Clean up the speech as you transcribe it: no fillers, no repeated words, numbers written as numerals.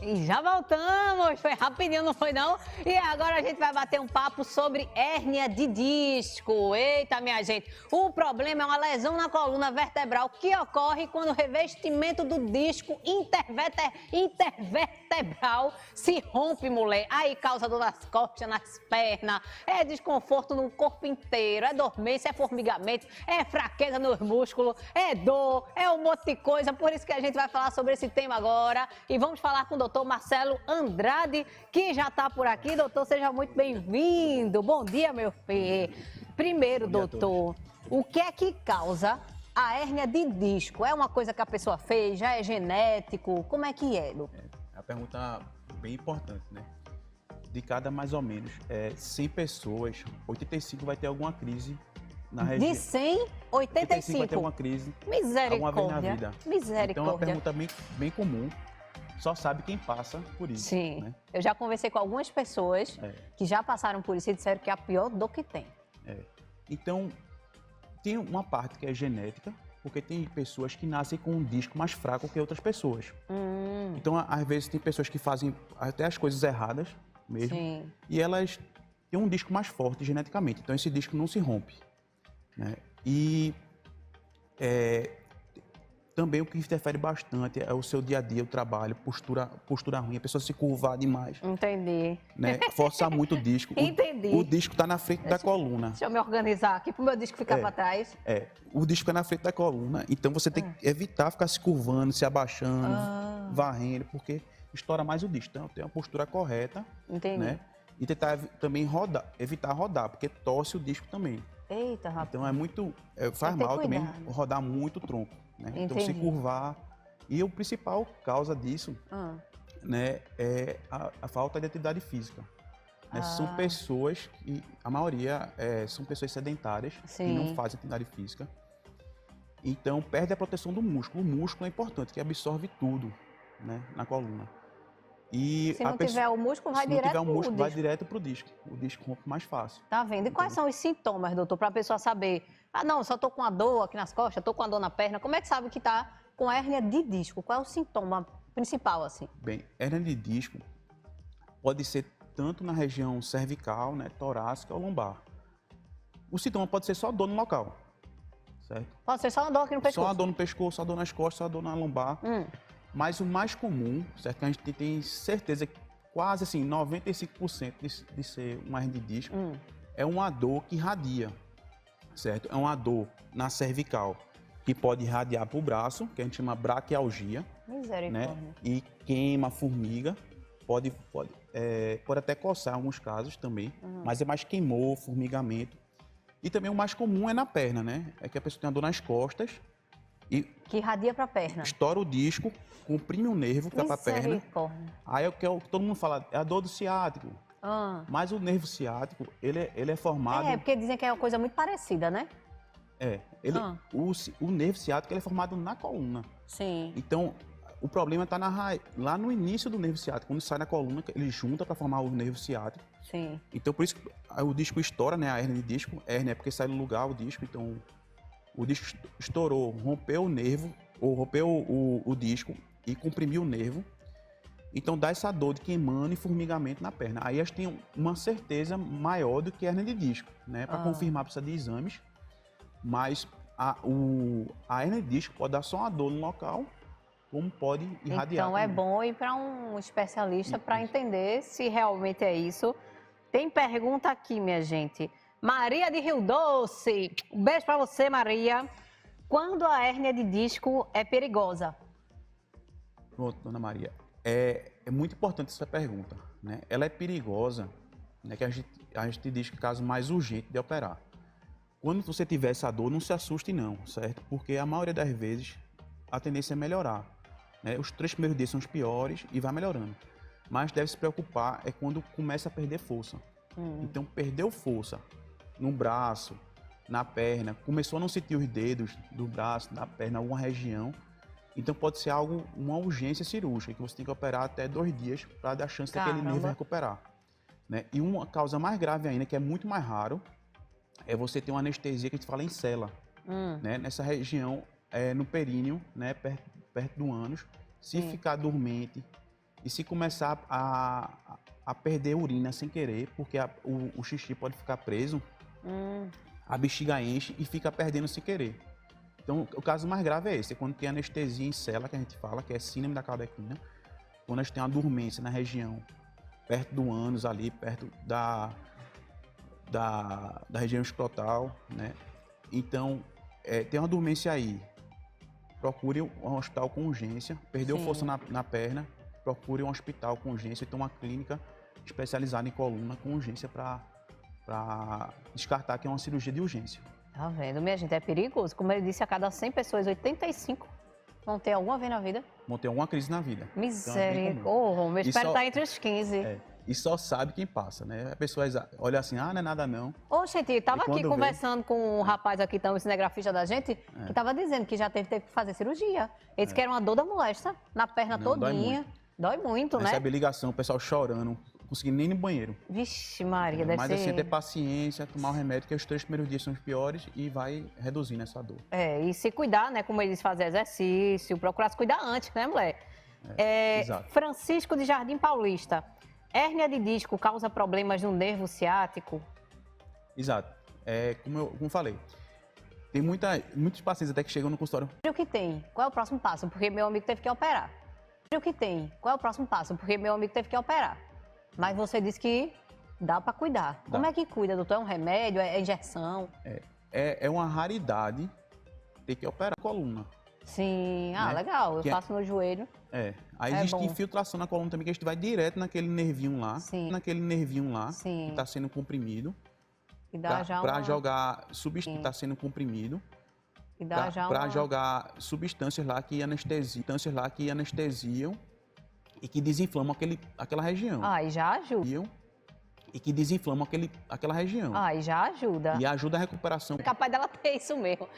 E já voltamos, foi rapidinho, não foi não? E agora a gente vai bater um papo sobre hérnia de disco. Eita, minha gente, o problema é uma lesão na coluna vertebral que ocorre quando o revestimento do disco intervertebral se rompe, mulher. Aí causa dor nas costas, nas pernas, é desconforto no corpo inteiro, é dormência, é formigamento, é fraqueza nos músculos, é dor, é um monte de coisa. Por isso que a gente vai falar sobre esse tema agora e vamos falar com o doutor Marcelo Andrade, que já está por aqui. Doutor, seja muito bem-vindo. Bom dia, meu filho. Primeiro, doutor, o que é que causa a hérnia de disco? É uma coisa que a pessoa fez? Já é genético? Como é que é, doutor? É uma pergunta bem importante, né? De cada mais ou menos 100 pessoas, 85 vai ter alguma crise na região. De 100, 85 vai ter alguma crise Misericórdia. alguma vez na vida. Misericórdia. Então é uma pergunta bem comum. Só sabe quem passa por isso. Sim. Né? Eu já conversei com algumas pessoas que já passaram por isso e disseram que é a pior dor que tem. Então, tem uma parte que é genética, porque tem pessoas que nascem com um disco mais fraco que outras pessoas. Então, às vezes, tem pessoas que fazem até as coisas erradas mesmo. Sim. E elas têm um disco mais forte geneticamente. Então, esse disco não se rompe. Né? E também o que interfere bastante é o seu dia a dia, o trabalho, postura ruim, a pessoa se curvar demais. Entendi. Né? Forçar muito o disco. Entendi. O disco está na frente da coluna. Deixa eu me organizar aqui para o meu disco ficar para trás. O disco é na frente da coluna, então você tem que evitar ficar se curvando, se abaixando, varrendo, porque estoura mais o disco. Então, tem uma postura correta. Entendi. Né? E tentar também evitar rodar, porque torce o disco também. Eita, rapaz. Então é muito. Faz mal também rodar muito o tronco. Né? Então se curvar. E a principal causa disso né, é a falta de atividade física. Né? São pessoas que, a maioria, são pessoas sedentárias que não fazem atividade física. Então perde a proteção do músculo. O músculo é importante, que absorve tudo, né, na coluna. E se não tiver o músculo, vai direto pro disco. Vai direto pro disco. O disco rompe mais fácil. Tá vendo? E quais são os sintomas, doutor, para a pessoa saber? Ah, não, só tô com uma dor aqui nas costas, tô com uma dor na perna. Como é que sabe que tá com hérnia de disco? Qual é o sintoma principal, assim? Bem, hérnia de disco pode ser tanto na região cervical, né, torácica ou lombar. O sintoma pode ser só dor no local, certo? Pode ser só uma dor aqui no pescoço? Só uma dor no pescoço, só dor nas costas, só dor na lombar. Mas o mais comum, certo? Que a gente tem certeza que quase assim, 95% de ser uma hérnia de disco é uma dor que irradia, certo? É uma dor na cervical que pode irradiar para o braço, que a gente chama braquialgia. Misericórdia. Né? E queima, formiga, pode até coçar em alguns casos também, mas é mais queimor, formigamento. E também o mais comum é na perna, né? É que a pessoa tem uma dor nas costas e que irradia para a perna. Estoura o disco, comprime o nervo, que é para a perna. Aí é o que todo mundo fala, é a dor do ciático. Mas o nervo ciático, ele é formado... porque dizem que é uma coisa muito parecida, né? O nervo ciático ele é formado na coluna. Sim. Então, o problema está lá no início do nervo ciático. Quando sai na coluna, ele junta para formar o nervo ciático. Sim. Então, por isso que o disco estoura, né? A hérnia de disco. Hérnia é porque sai do lugar o disco, então... O disco estourou, rompeu o nervo, ou rompeu o disco e comprimiu o nervo. Então dá essa dor de queimando e formigamento na perna. Aí a gente tem uma certeza maior do que a hérnia de disco, né? Para confirmar, precisa de exames. Mas a hérnia de disco pode dar só uma dor no local, como pode irradiar. Então é bom ir para um especialista para entender se realmente é isso. Tem pergunta aqui, minha gente. Maria de Rio Doce, um beijo para você, Maria. Quando a hérnia de disco é perigosa? Pronto, dona Maria. É muito importante essa pergunta, né? Ela é perigosa, né? Que a gente diz que é o caso mais urgente de operar. Quando você tiver essa dor, não se assuste não, certo? Porque a maioria das vezes a tendência é melhorar. Né? Os 3 primeiros dias são os piores e vai melhorando. Mas deve se preocupar é quando começa a perder força. Então, perdeu força no braço, na perna, começou a não sentir os dedos do braço, da perna, alguma região. Então pode ser uma urgência cirúrgica, que você tem que operar até 2 dias para dar chance daquele nervo recuperar. Né? E uma causa mais grave ainda, que é muito mais raro, é você ter uma anestesia que a gente fala em cela. Né? Nessa região, no períneo, né? perto do ânus. Se ficar dormente E se começar a perder urina sem querer, porque o xixi pode ficar preso, a bexiga enche e fica perdendo sem querer. Então, o caso mais grave é esse, é quando tem anestesia em cela, que a gente fala, que é síndrome da caldequina, quando a gente tem uma dormência na região, perto do ânus ali, perto da região escrotal, né? Então, tem uma dormência aí, procure um hospital com urgência, perdeu força na perna, procure um hospital com urgência, então uma clínica especializada em coluna com urgência para descartar que é uma cirurgia de urgência. Tá vendo, minha gente? É perigoso. Como ele disse, a cada 100 pessoas, 85 vão ter alguma vez na vida. Vão ter alguma crise na vida. Misericórdia. Eu espero estar entre os 15. E só sabe quem passa, né? A pessoa olha assim, não é nada não. Ô, gente, tava aqui conversando com um rapaz aqui, então, o cinegrafista da gente, que tava dizendo que já teve que fazer cirurgia. Ele disse que era uma dor da molesta na perna todinha. Dói muito, né? Recebe ligação, o pessoal chorando, não conseguindo nem ir no banheiro. Vixe Maria, deve ser... Mas assim, ter paciência, tomar o remédio, que os 3 primeiros dias são os piores e vai reduzindo essa dor. E se cuidar, né? Como ele disse, fazer exercício, procurar se cuidar antes, né, mulher? Exato. Francisco de Jardim Paulista. Hérnia de disco causa problemas no nervo ciático? Exato. Como eu falei, tem muitos pacientes até que chegam no consultório. O que tem? Qual é o próximo passo? Porque meu amigo teve que operar. O que tem? Qual é o próximo passo? Porque meu amigo teve que operar. Mas você disse que dá para cuidar. Como é que cuida, doutor? É um remédio? É injeção? É uma raridade ter que operar a coluna. Sim. Ah, né? Legal. Eu faço no joelho. Aí existe infiltração na coluna também, que a gente vai direto naquele nervinho lá. Sim. Naquele nervinho lá, que está sendo comprimido. E dá para jogar substância que está sendo comprimido. E dá para jogar substâncias lá que anestesiam e que desinflamam aquela região. E já ajuda. E que desinflamam aquela região. E já ajuda. E ajuda a recuperação. É capaz dela ter isso mesmo.